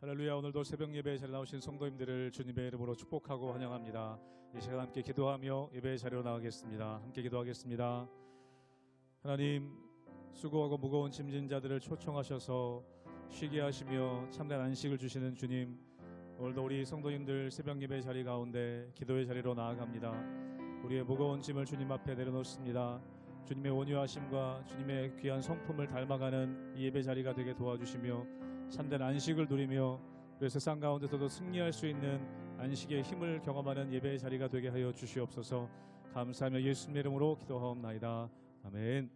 할렐루야. 오늘도 새벽 예배에 자리에 나오신 성도님들을 주님의 이름으로 축복하고 환영합니다. 이 시간 함께 기도하며 예배의 자리로 나가겠습니다. 함께 기도하겠습니다. 하나님, 수고하고 무거운 짐진 자들을 초청하셔서 쉬게 하시며 참된 안식을 주시는 주님, 오늘도 우리 성도님들 새벽 예배 자리 가운데 기도의 자리로 나아갑니다. 우리의 무거운 짐을 주님 앞에 내려놓습니다. 주님의 온유하심과 주님의 귀한 성품을 닮아가는 이 예배 자리가 되게 도와주시며 참된 안식을 누리며 우리 세상 가운데서도 승리할 수 있는 안식의 힘을 경험하는 예배의 자리가 되게 하여 주시옵소서. 감사하며 예수님의 이름으로 기도하옵나이다. 아멘.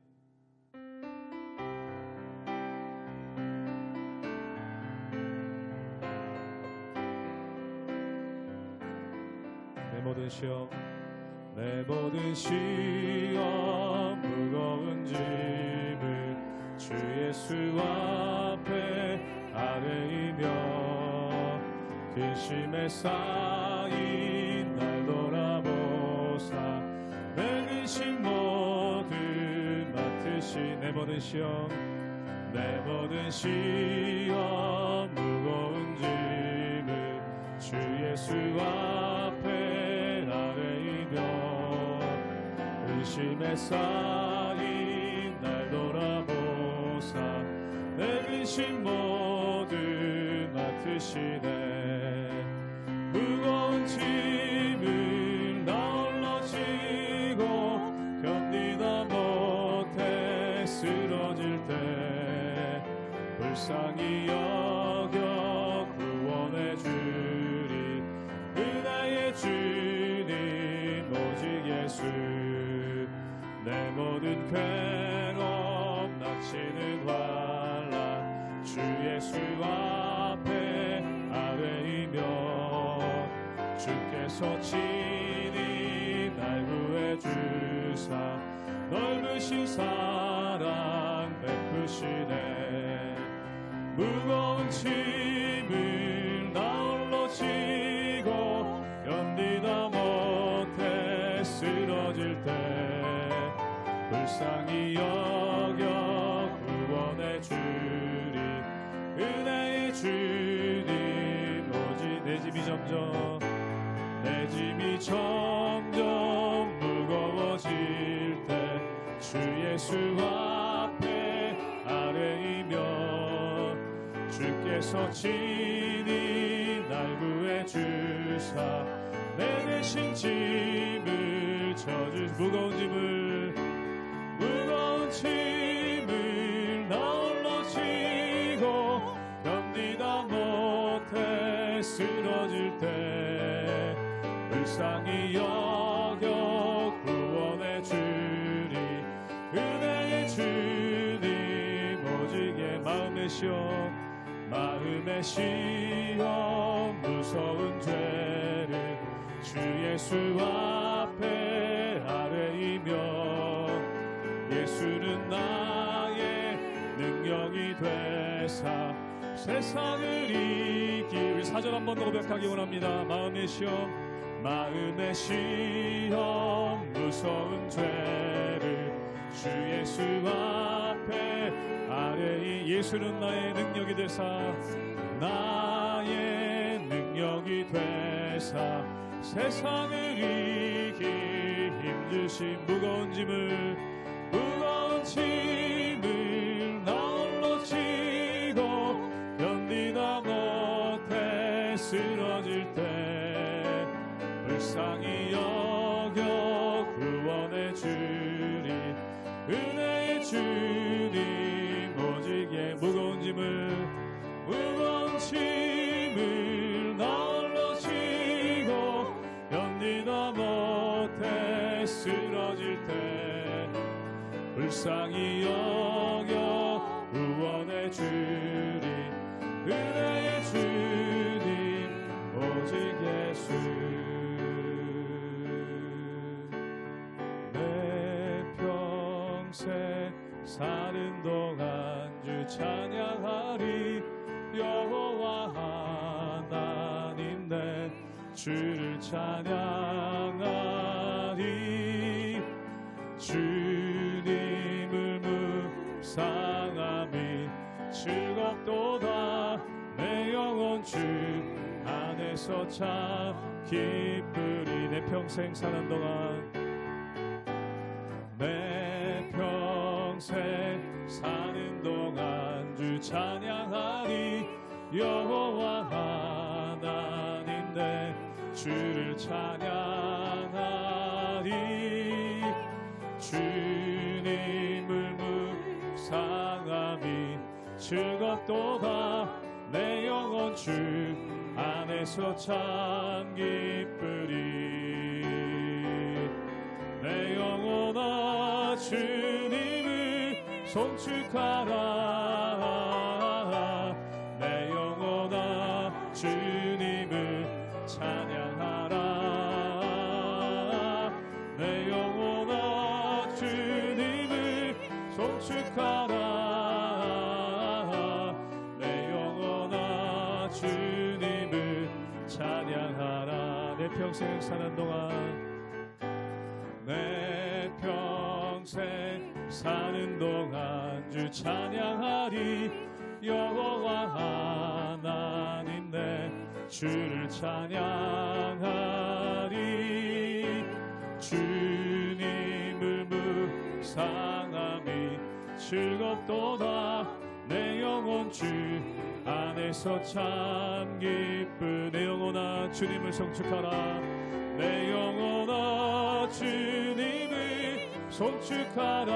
내 모든 시험 무거운 짐을 주 예수 앞에 아뢰이며 근심에 쌓인 날 돌아보사 내 근심 모두 맡으시. 내 모든 시험 무거운 짐을 주 예수 앞에 아뢰이며 근심에 쌓인 날 돌아보사 내 근심 모두 맡으시네. 무거운 짐을 나 홀로 지고 견디다 못해 쓰러질 때 불쌍히 여겨 구원해 주리. 은혜의 주님 오직 예수. 내 모든 괴로움 닥치는 환난 주 예수 앞에 아뢰이며 주께서 친히 날 구해 주사 넓으신 사랑 베푸시네. 무거운 짐을 나 홀로 지고 견디다 못해 쓰러질 때 불쌍히 여겨 구원해 주리. 은혜의 주님 오직 내 짐이 점점 무거워질 때 주 예수 앞에 아뢰이며 주께서 친히 날 구해 주사 내 대신 짐을 져주. 무거운 짐을 나 홀로 지고 견디다 못해 쓰러질 때 불쌍히 여겨 구원해 주리. 은혜의 주님 오직 마음의 시험 무서운 죄를 주 예수 앞에 아뢰이며 예수는 나의 능력이 되사 세상을 이길. 사절 한 번 더 고백하기 원합니다. 마음의 시험 무서운 죄를 주 예수 앞에 아뢰이. 예수는 나의 능력이 되사 세상을 이길 힘주신 무거운 짐을 나 홀로 지고 견디다 못해 쓰러질 때 불쌍히 여겨 구원해 주리. 은혜의 주님 오직 무거운 짐을 나 홀로 지고 견디다 못해 쓰러질 때 불쌍히 여겨 구원해 주리. 은혜의 주님 오직 예수. 내 평생 사는 동안 주 찬양하리. 여호와 하나님 내 주를 찬양하리. 주님을 묵상함이 즐겁도다. 내 영혼 영혼 주 안에서 참 기쁘리. 내 평생 사는 동안, 내 평생 사는 동안 주 찬양하리. 여호와 하나님 내 주를 찬양하리. 주님을 묵상함이 즐겁도다. 내 영혼 주 안에서 참 기쁘리. 내 영혼아 주님을 송축하라. 내 영혼아 주님을 찬양하라. 내 영혼아 주님을 송축하라. 내 영혼아 주님을 찬양하라. 내 평생 사는 동안, 내 평생 사는 동안 주 찬양하리. 여호와 하나님 내 주를 찬양하리. 주님을 묵상함이 즐겁도다. 내 영혼 주 안에서 참 기쁘. 내 영혼아 주님을 송축하라. 내 영혼아 주님을 송축하라.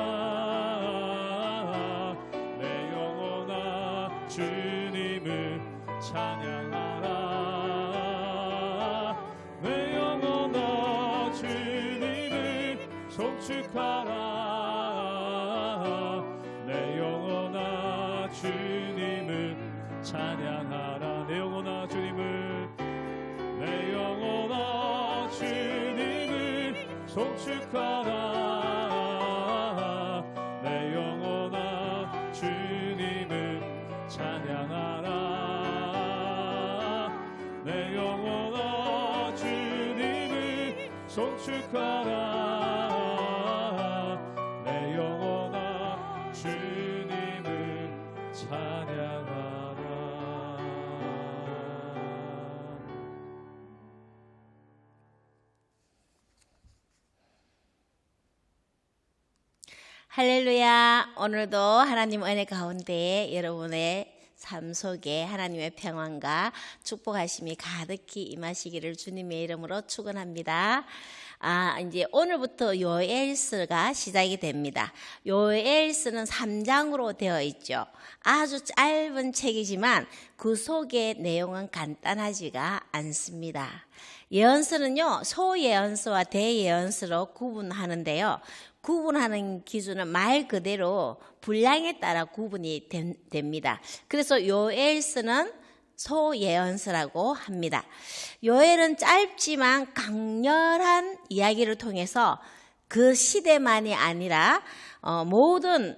내 영혼아 주님을 찬양하라. 내 영혼아 주님을 송축하라. 내 영혼아 주님을 찬양하라. 내 영혼아 주님을, 내 영혼아 주님을 송축하라. 내 영혼아 주님을 찬양하라. 내 영혼아 주님을 송축하라. 내 영혼아 주님을 찬양하라. 할렐루야. 오늘도 하나님 은혜 가운데 여러분의 삶 속에 하나님의 평안과 축복하심이 가득히 임하시기를 주님의 이름으로 축원합니다. 이제 오늘부터 요엘서가 시작이 됩니다. 요엘서는 3장으로 되어 있죠. 아주 짧은 책이지만 그 속의 내용은 간단하지가 않습니다. 예언서는요, 소예언서와 대예언서로 구분하는데요. 구분하는 기준은 말 그대로 분량에 따라 구분이 됩니다. 그래서 요엘서는 소예언서라고 합니다. 요엘은 짧지만 강렬한 이야기를 통해서 그 시대만이 아니라 모든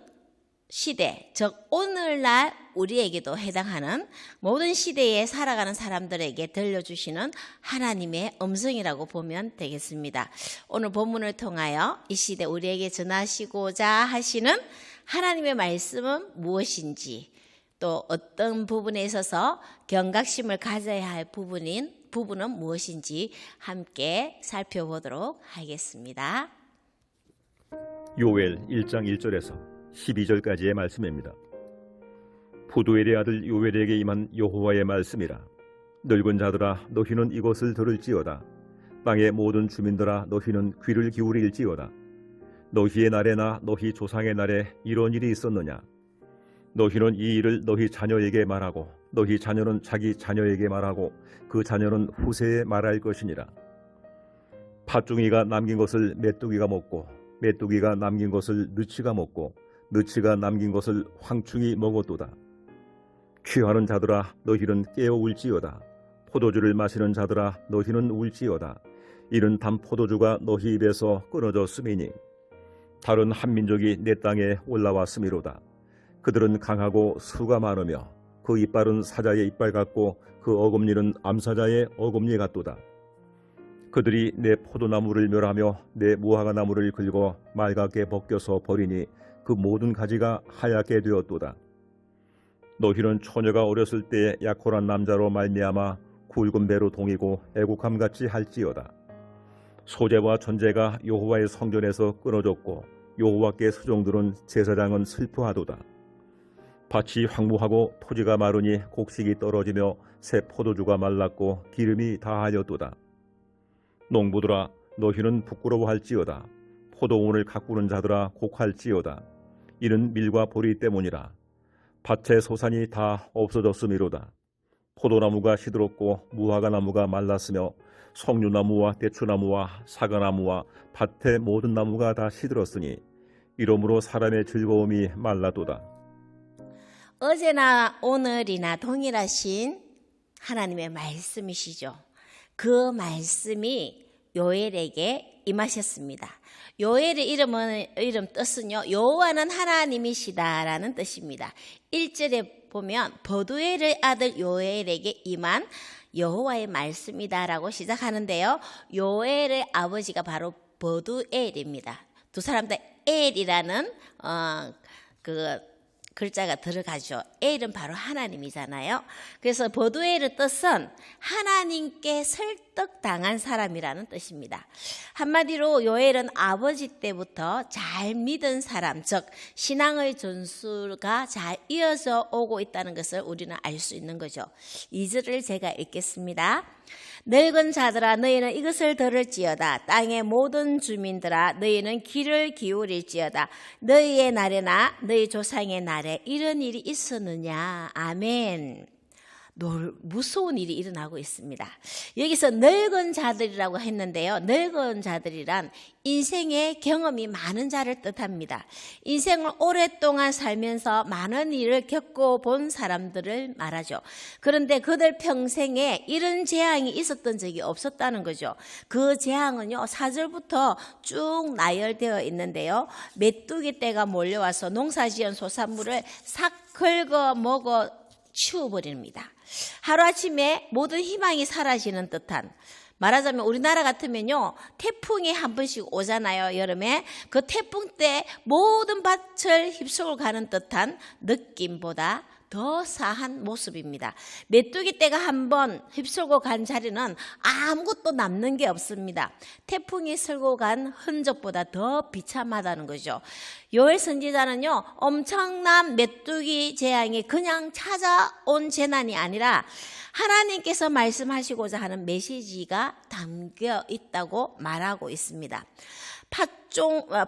시대, 즉 오늘날 우리에게도 해당하는 모든 시대에 살아가는 사람들에게 들려주시는 하나님의 음성이라고 보면 되겠습니다. 오늘 본문을 통하여 이 시대 우리에게 전하시고자 하시는 하나님의 말씀은 무엇인지, 또 어떤 부분에 있어서 경각심을 가져야 할 부분은 무엇인지 함께 살펴보도록 하겠습니다. 요엘 1장 1절에서 12절까지의 말씀입니다. 부두엘의 아들 요엘에게 임한 여호와의 말씀이라. 늙은 자들아 너희는 이것을 들을지어다. 땅의 모든 주민들아 너희는 귀를 기울일지어다. 너희의 날에나 너희 조상의 날에 이런 일이 있었느냐? 너희는 이 일을 너희 자녀에게 말하고 너희 자녀는 자기 자녀에게 말하고 그 자녀는 후세에 말할 것이니라. 팥중이가 남긴 것을 메뚜기가 먹고 메뚜기가 남긴 것을 느치가 먹고 느치가 남긴 것을 황충이 먹었도다. 취하는 자들아 너희는 깨어 울지어다. 포도주를 마시는 자들아 너희는 울지어다. 이른 단 포도주가 너희 입에서 끊어졌음이니 다른 한 민족이 내 땅에 올라왔음이로다. 그들은 강하고 수가 많으며 그 이빨은 사자의 이빨 같고 그 어금니는 암사자의 어금니 같도다. 그들이 내 포도나무를 멸하며 내 무화과나무를 긁어 맑게 벗겨서 버리니 그 모든 가지가 하얗게 되었도다. 너희는 처녀가 어렸을 때에 약혼한 남자로 말미암아 굵은 배로 동이고 애국함같이 할지어다. 소재와 전제가 여호와의 성전에서 끊어졌고 여호와께 수종들은 제사장은 슬퍼하도다. 밭이 황무하고 토지가 마르니 곡식이 떨어지며 새 포도주가 말랐고 기름이 다하였도다. 농부들아, 너희는 부끄러워할지어다. 포도원을 가꾸는 자들아, 곡할지어다. 이는 밀과 보리 때문이라. 밭의 소산이 다 없어졌음이로다. 포도나무가 시들었고 무화과나무가 말랐으며 석류나무와 대추나무와 사과나무와 밭의 모든 나무가 다 시들었으니 이러므로 사람의 즐거움이 말라도다. 어제나 오늘이나 동일하신 하나님의 말씀이시죠. 그 말씀이 요엘에게 임하셨습니다. 요엘의 이름 뜻은요, 여호와는 하나님이시다라는 뜻입니다. 1절에 보면 버두엘의 아들 요엘에게 임한 여호와의 말씀이다라고 시작하는데요. 요엘의 아버지가 바로 버두엘입니다. 두 사람 다 엘이라는 그 글자가 들어가죠. 엘은 바로 하나님이잖아요. 그래서 버두엘의 뜻은 하나님께 설득당한 사람이라는 뜻입니다. 한마디로 요엘은 아버지 때부터 잘 믿은 사람, 즉 신앙의 전수가 잘 이어져 오고 있다는 것을 우리는 알 수 있는 거죠. 2절을 제가 읽겠습니다. 늙은 자들아, 너희는 이것을 들을지어다. 땅의 모든 주민들아, 너희는 귀를 기울일지어다. 너희의 날에나 너희 조상의 날에 이런 일이 있었느냐. 아멘. 무서운 일이 일어나고 있습니다. 여기서 늙은 자들이라고 했는데요. 늙은 자들이란 인생의 경험이 많은 자를 뜻합니다. 인생을 오랫동안 살면서 많은 일을 겪어본 사람들을 말하죠. 그런데 그들 평생에 이런 재앙이 있었던 적이 없었다는 거죠. 그 재앙은요, 4절부터 쭉 나열되어 있는데요. 메뚜기 떼가 몰려와서 농사지은 소산물을 싹 긁어 먹어 치워버립니다. 하루아침에 모든 희망이 사라지는 듯한, 말하자면 우리나라 같으면요, 태풍이 한 번씩 오잖아요. 여름에 그 태풍 때 모든 밭을 휩쓸고 가는 듯한 느낌보다 더 사한 모습입니다. 메뚜기 떼가 한번 휩쓸고 간 자리는 아무것도 남는 게 없습니다. 태풍이 쓸고 간 흔적보다 더 비참하다는 거죠. 요엘 선지자는요, 엄청난 메뚜기 재앙이 그냥 찾아온 재난이 아니라 하나님께서 말씀하시고자 하는 메시지가 담겨 있다고 말하고 있습니다.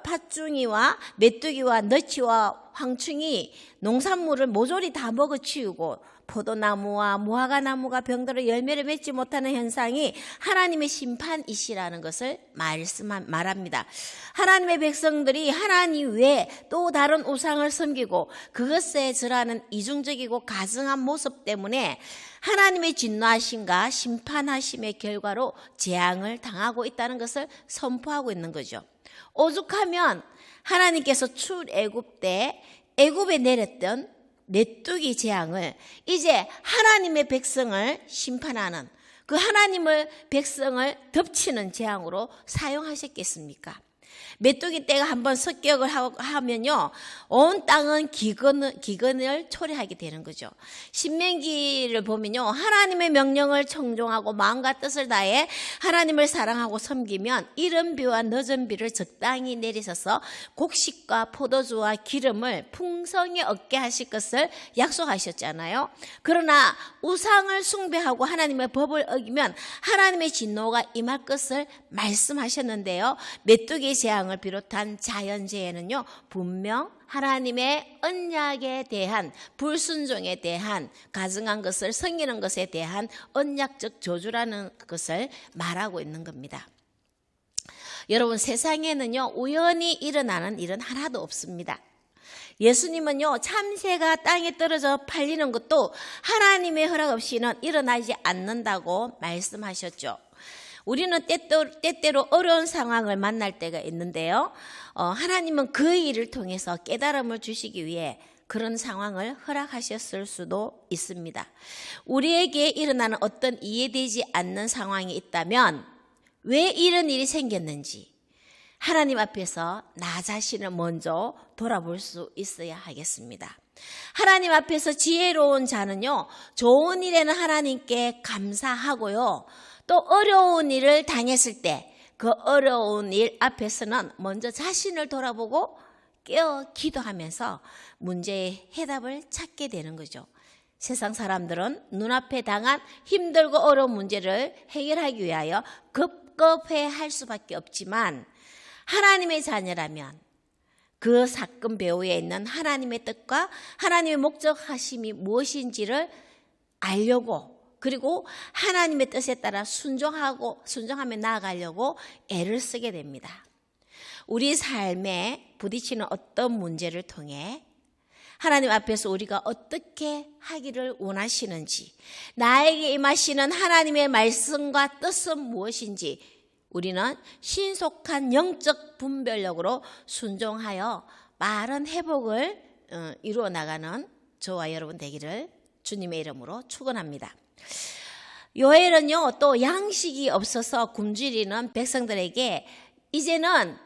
팥중이와 메뚜기와 너치와 황충이 농산물을 모조리 다 먹어치우고 포도나무와 무화과나무가 병들어 열매를 맺지 못하는 현상이 하나님의 심판이시라는 것을 말합니다. 하나님의 백성들이 하나님 외에 또 다른 우상을 섬기고 그것에 절하는 이중적이고 가증한 모습 때문에 하나님의 진노하심과 심판하심의 결과로 재앙을 당하고 있다는 것을 선포하고 있는 거죠. 오죽하면 하나님께서 출애굽 때 애굽에 내렸던 메뚜기 재앙을 이제 하나님의 백성을 심판하는, 그 하나님의 백성을 덮치는 재앙으로 사용하셨겠습니까? 메뚜기 떼가 한번 습격을 하면요, 온 땅은 기근을 초래하게 되는 거죠. 신명기를 보면요, 하나님의 명령을 청종하고 마음과 뜻을 다해 하나님을 사랑하고 섬기면 이른 비와 늦은 비를 적당히 내리셔서 곡식과 포도주와 기름을 풍성히 얻게 하실 것을 약속하셨잖아요. 그러나 우상을 숭배하고 하나님의 법을 어기면 하나님의 진노가 임할 것을 말씀하셨는데요. 메뚜기 재앙을 비롯한 자연재해는요, 분명 하나님의 언약에 대한, 불순종에 대한, 가증한 것을 섬기는 것에 대한 언약적 저주라는 것을 말하고 있는 겁니다. 여러분, 세상에는요, 우연히 일어나는 일은 하나도 없습니다. 예수님은요, 참새가 땅에 떨어져 팔리는 것도 하나님의 허락 없이는 일어나지 않는다고 말씀하셨죠. 우리는 때때로 어려운 상황을 만날 때가 있는데요. 하나님은 그 일을 통해서 깨달음을 주시기 위해 그런 상황을 허락하셨을 수도 있습니다. 우리에게 일어나는 어떤 이해되지 않는 상황이 있다면 왜 이런 일이 생겼는지 하나님 앞에서 나 자신을 먼저 돌아볼 수 있어야 하겠습니다. 하나님 앞에서 지혜로운 자는요, 좋은 일에는 하나님께 감사하고요, 또 어려운 일을 당했을 때 그 어려운 일 앞에서는 먼저 자신을 돌아보고 깨어 기도하면서 문제의 해답을 찾게 되는 거죠. 세상 사람들은 눈앞에 당한 힘들고 어려운 문제를 해결하기 위하여 급급해 할 수밖에 없지만, 하나님의 자녀라면 그 사건 배후에 있는 하나님의 뜻과 하나님의 목적하심이 무엇인지를 알려고, 그리고 하나님의 뜻에 따라 순종하며 나아가려고 애를 쓰게 됩니다. 우리 삶에 부딪히는 어떤 문제를 통해 하나님 앞에서 우리가 어떻게 하기를 원하시는지, 나에게 임하시는 하나님의 말씀과 뜻은 무엇인지 우리는 신속한 영적 분별력으로 순종하여 빠른 회복을 이루어 나가는 저와 여러분 되기를 주님의 이름으로 축원합니다. 요엘은요, 또 양식이 없어서 굶주리는 백성들에게 이제는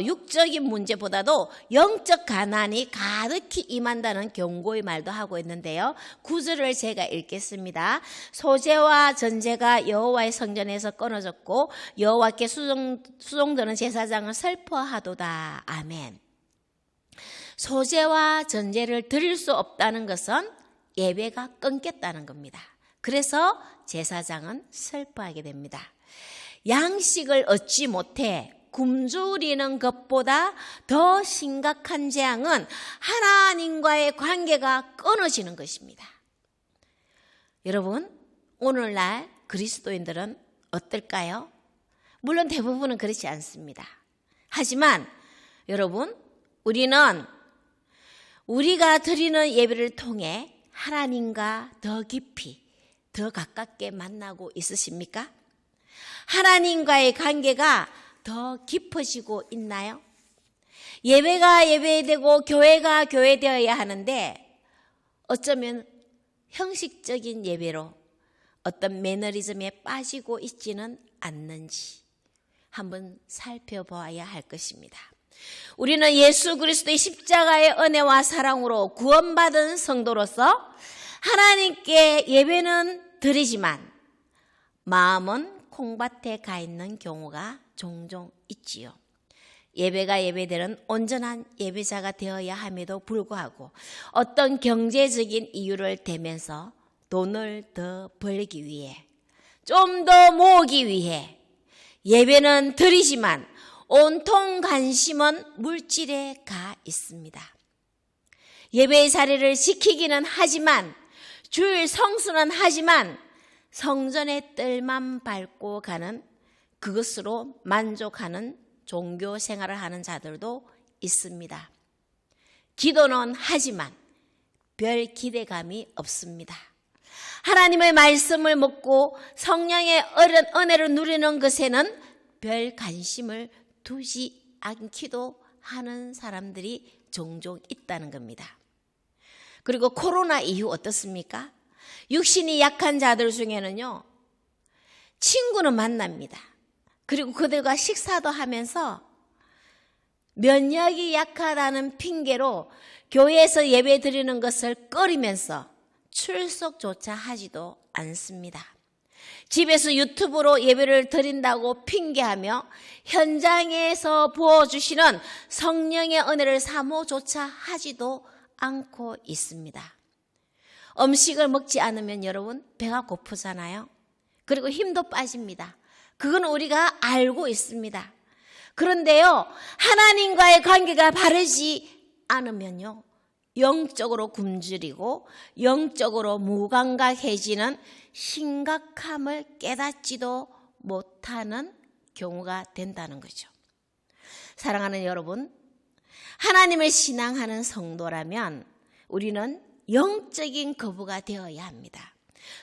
육적인 문제보다도 영적 가난이 가득히 임한다는 경고의 말도 하고 있는데요. 9절을 제가 읽겠습니다. 소재와 전제가 여호와의 성전에서 끊어졌고 여호와께 수종드는 제사장을 슬퍼하도다. 아멘. 소재와 전제를 드릴 수 없다는 것은 예배가 끊겼다는 겁니다. 그래서 제사장은 슬퍼하게 됩니다. 양식을 얻지 못해 굶주리는 것보다 더 심각한 재앙은 하나님과의 관계가 끊어지는 것입니다. 여러분, 오늘날 그리스도인들은 어떨까요? 물론 대부분은 그렇지 않습니다. 하지만 여러분, 우리는 우리가 드리는 예배를 통해 하나님과 더 깊이, 더 가깝게 만나고 있으십니까? 하나님과의 관계가 더 깊어지고 있나요? 예배가 예배되고 교회가 교회되어야 하는데 어쩌면 형식적인 예배로 어떤 매너리즘에 빠지고 있지는 않는지 한번 살펴보아야 할 것입니다. 우리는 예수 그리스도의 십자가의 은혜와 사랑으로 구원받은 성도로서 하나님께 예배는 드리지만 마음은 콩밭에 가 있는 경우가 종종 있지요. 예배가 예배되는 온전한 예배자가 되어야 함에도 불구하고 어떤 경제적인 이유를 대면서 돈을 더 벌기 위해, 좀 더 모으기 위해 예배는 드리지만 온통 관심은 물질에 가 있습니다. 예배의 자리를 지키기는 하지만, 주일 성수는 하지만 성전의 뜰만 밟고 가는 그것으로 만족하는 종교 생활을 하는 자들도 있습니다. 기도는 하지만 별 기대감이 없습니다. 하나님의 말씀을 먹고 성령의 은혜를 누리는 것에는 별 관심을 두지 않기도 하는 사람들이 종종 있다는 겁니다. 그리고 코로나 이후 어떻습니까? 육신이 약한 자들 중에는요, 친구는 만납니다. 그리고 그들과 식사도 하면서 면역이 약하다는 핑계로 교회에서 예배 드리는 것을 꺼리면서 출석조차 하지도 않습니다. 집에서 유튜브로 예배를 드린다고 핑계하며 현장에서 부어주시는 성령의 은혜를 사모조차 하지도 않고 있습니다. 음식을 먹지 않으면 여러분 배가 고프잖아요. 그리고 힘도 빠집니다. 그건 우리가 알고 있습니다. 그런데요, 하나님과의 관계가 바르지 않으면요, 영적으로 굶주리고 영적으로 무감각해지는 심각함을 깨닫지도 못하는 경우가 된다는 거죠. 사랑하는 여러분, 하나님을 신앙하는 성도라면 우리는 영적인 거부가 되어야 합니다.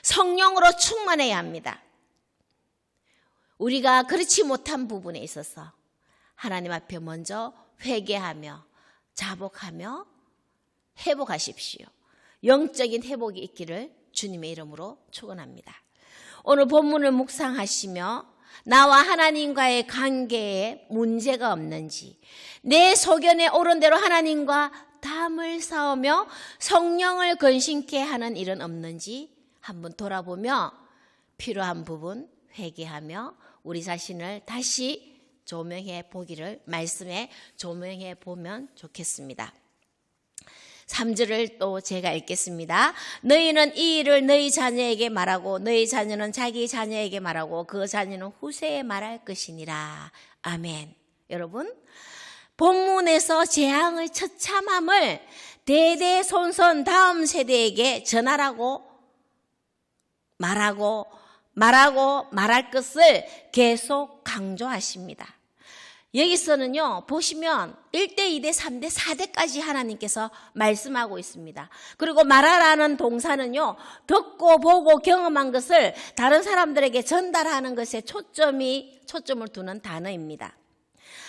성령으로 충만해야 합니다. 우리가 그렇지 못한 부분에 있어서 하나님 앞에 먼저 회개하며 자복하며 회복하십시오. 영적인 회복이 있기를 주님의 이름으로 축원합니다. 오늘 본문을 묵상하시며 나와 하나님과의 관계에 문제가 없는지, 내 소견에 옳은 대로 하나님과 담을 쌓으며 성령을 근심케 하는 일은 없는지 한번 돌아보며 필요한 부분 회개하며 우리 자신을 다시 조명해 보기를, 말씀에 조명해 보면 좋겠습니다. 3절을 또 제가 읽겠습니다. 너희는 이 일을 너희 자녀에게 말하고 너희 자녀는 자기 자녀에게 말하고 그 자녀는 후세에 말할 것이니라. 아멘. 여러분, 본문에서 재앙의 처참함을 대대손손 다음 세대에게 전하라고 말할 것을 계속 강조하십니다. 여기서는요, 보시면 1대, 2대, 3대, 4대까지 하나님께서 말씀하고 있습니다. 그리고 말하라는 동사는요, 듣고 보고 경험한 것을 다른 사람들에게 전달하는 것에 초점을 두는 단어입니다.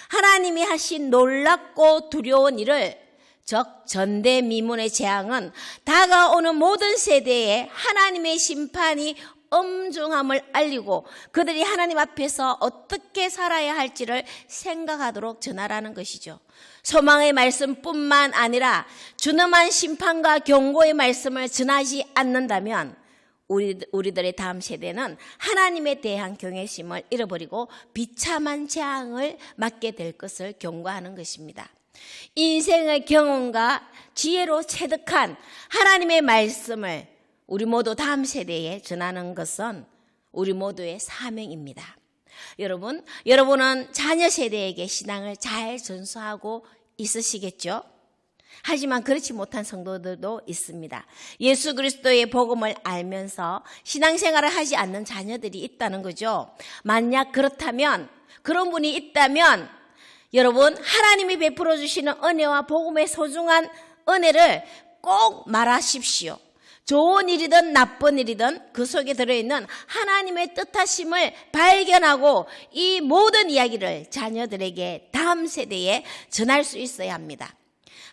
하나님이 하신 놀랍고 두려운 일을, 즉 전대미문의 재앙은 다가오는 모든 세대에 하나님의 심판이 엄중함을 알리고 그들이 하나님 앞에서 어떻게 살아야 할지를 생각하도록 전하라는 것이죠. 소망의 말씀뿐만 아니라 준엄한 심판과 경고의 말씀을 전하지 않는다면 우리들의 다음 세대는 하나님에 대한 경외심을 잃어버리고 비참한 재앙을 맞게 될 것을 경고하는 것입니다. 인생의 경험과 지혜로 체득한 하나님의 말씀을 우리 모두 다음 세대에 전하는 것은 우리 모두의 사명입니다. 여러분은 자녀 세대에게 신앙을 잘 전수하고 있으시겠죠? 하지만 그렇지 못한 성도들도 있습니다. 예수 그리스도의 복음을 알면서 신앙생활을 하지 않는 자녀들이 있다는 거죠. 만약 그렇다면, 그런 분이 있다면 여러분, 하나님이 베풀어 주시는 은혜와 복음의 소중한 은혜를 꼭 말하십시오. 좋은 일이든 나쁜 일이든 그 속에 들어있는 하나님의 뜻하심을 발견하고 이 모든 이야기를 자녀들에게 다음 세대에 전할 수 있어야 합니다.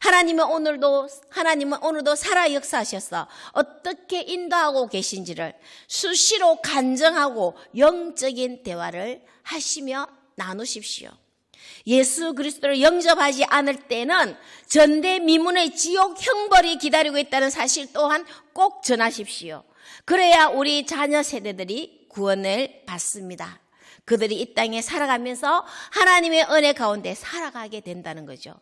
하나님은 오늘도 살아 역사하셔서 어떻게 인도하고 계신지를 수시로 간증하고 영적인 대화를 하시며 나누십시오. 예수 그리스도를 영접하지 않을 때는 전대미문의 지옥 형벌이 기다리고 있다는 사실 또한 꼭 전하십시오. 그래야 우리 자녀 세대들이 구원을 받습니다. 그들이 이 땅에 살아가면서 하나님의 은혜 가운데 살아가게 된다는 거죠.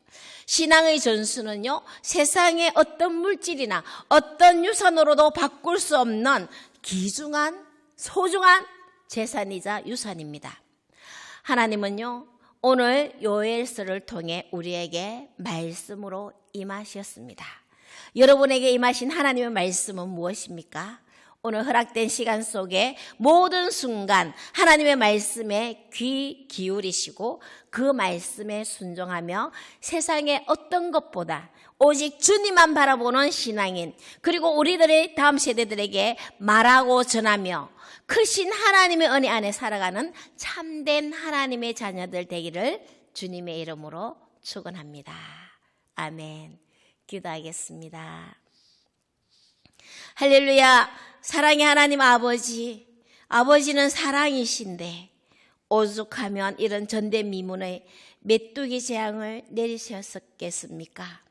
신앙의 전수는요, 세상의 어떤 물질이나 어떤 유산으로도 바꿀 수 없는 귀중한 소중한 재산이자 유산입니다. 하나님은요, 오늘 요엘서를 통해 우리에게 말씀으로 임하셨습니다. 여러분에게 임하신 하나님의 말씀은 무엇입니까? 오늘 허락된 시간 속에 모든 순간 하나님의 말씀에 귀 기울이시고 그 말씀에 순종하며 세상의 어떤 것보다 오직 주님만 바라보는 신앙인, 그리고 우리들의 다음 세대들에게 말하고 전하며 크신 하나님의 은혜 안에 살아가는 참된 하나님의 자녀들 되기를 주님의 이름으로 축원합니다. 아멘. 기도하겠습니다. 할렐루야. 사랑의 하나님 아버지, 아버지는 사랑이신데 오죽하면 이런 전대미문의 메뚜기 재앙을 내리셨겠습니까?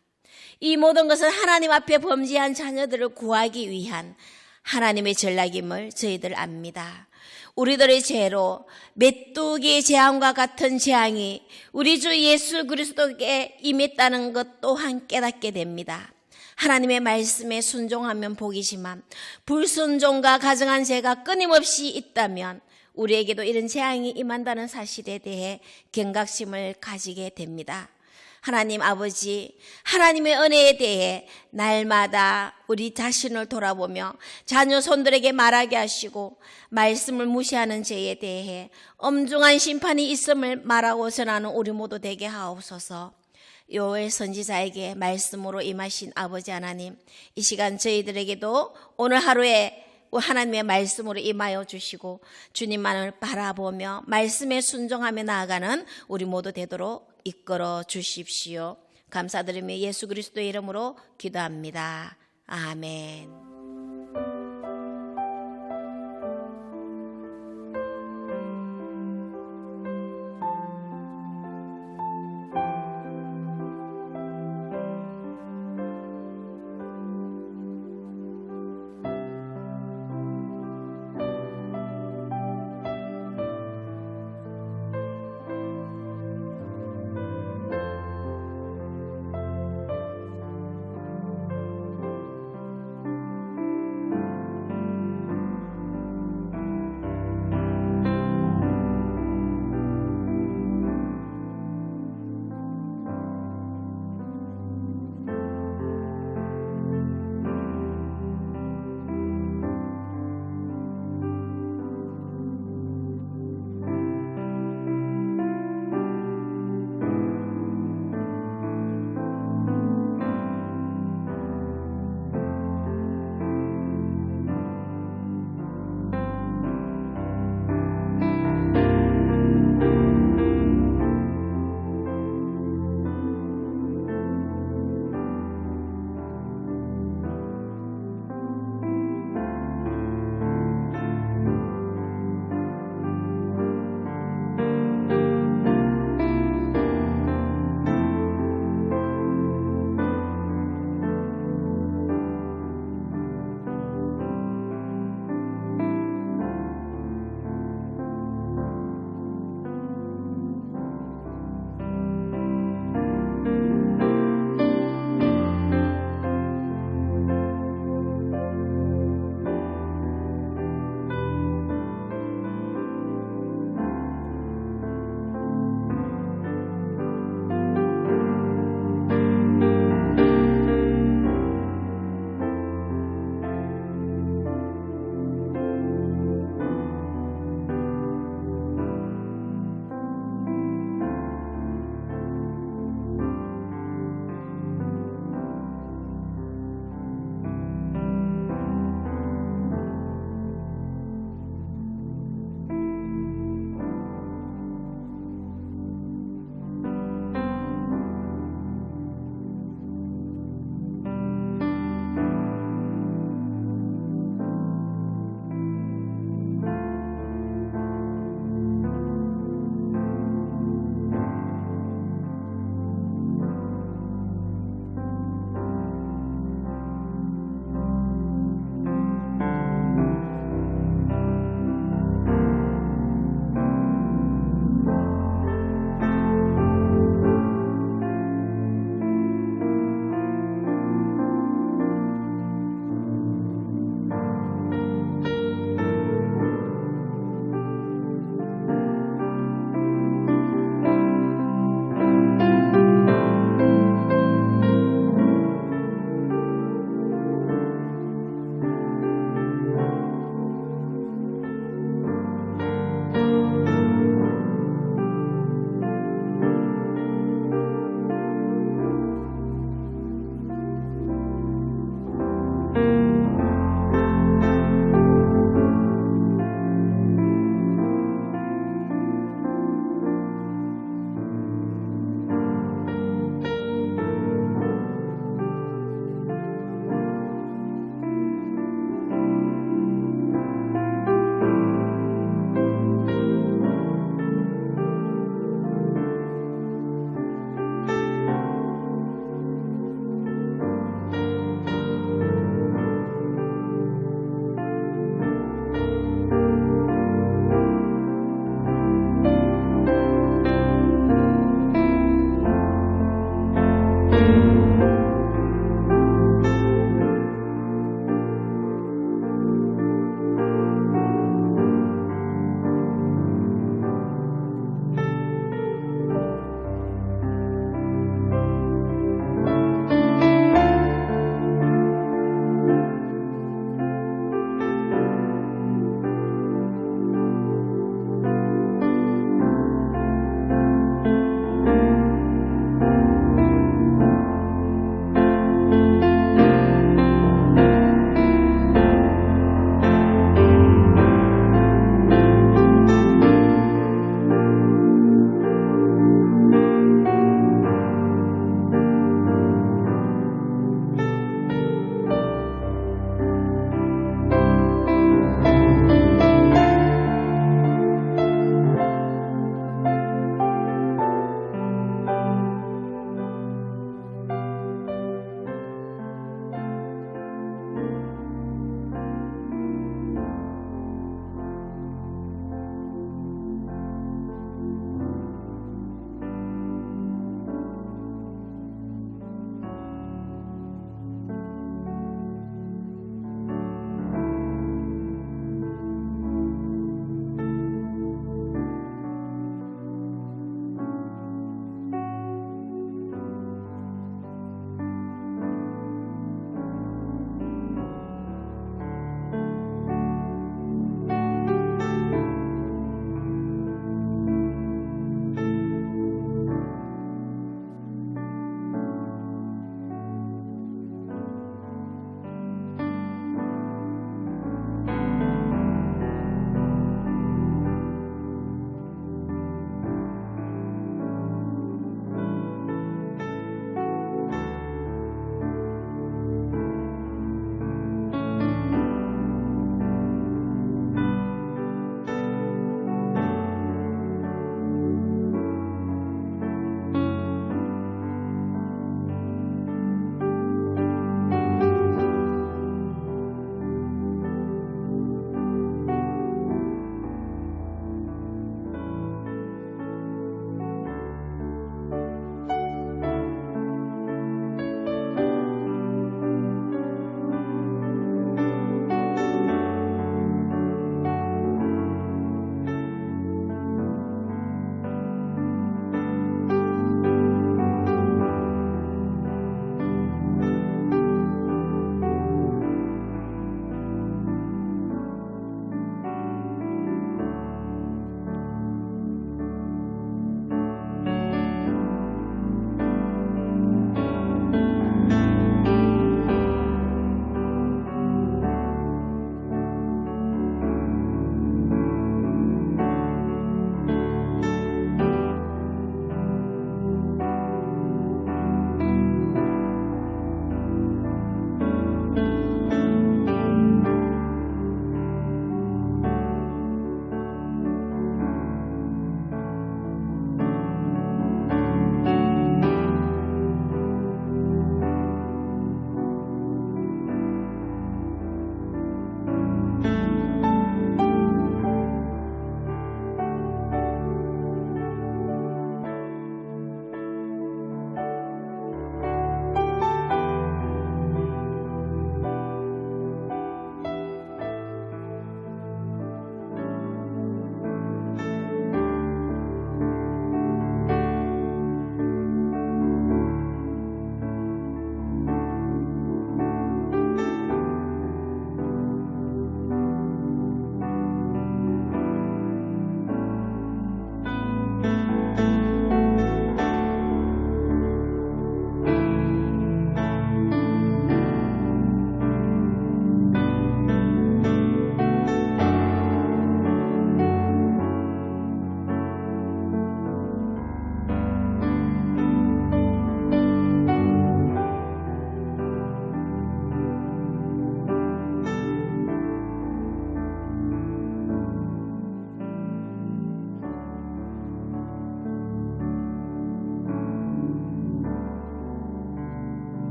이 모든 것은 하나님 앞에 범죄한 자녀들을 구하기 위한 하나님의 전략임을 저희들 압니다. 우리들의 죄로 메뚜기 재앙과 같은 재앙이 우리 주 예수 그리스도께 임했다는 것 또한 깨닫게 됩니다. 하나님의 말씀에 순종하면 복이지만 불순종과 가증한 죄가 끊임없이 있다면 우리에게도 이런 재앙이 임한다는 사실에 대해 경각심을 가지게 됩니다. 하나님 아버지, 하나님의 은혜에 대해 날마다 우리 자신을 돌아보며 자녀 손들에게 말하게 하시고 말씀을 무시하는 죄에 대해 엄중한 심판이 있음을 말하고 전하는 우리 모두 되게 하옵소서. 요엘 선지자에게 말씀으로 임하신 아버지 하나님, 이 시간 저희들에게도 오늘 하루에 하나님의 말씀으로 임하여 주시고 주님만을 바라보며 말씀에 순종하며 나아가는 우리 모두 되도록 이끌어 주십시오. 감사드리며 예수 그리스도의 이름으로 기도합니다. 아멘.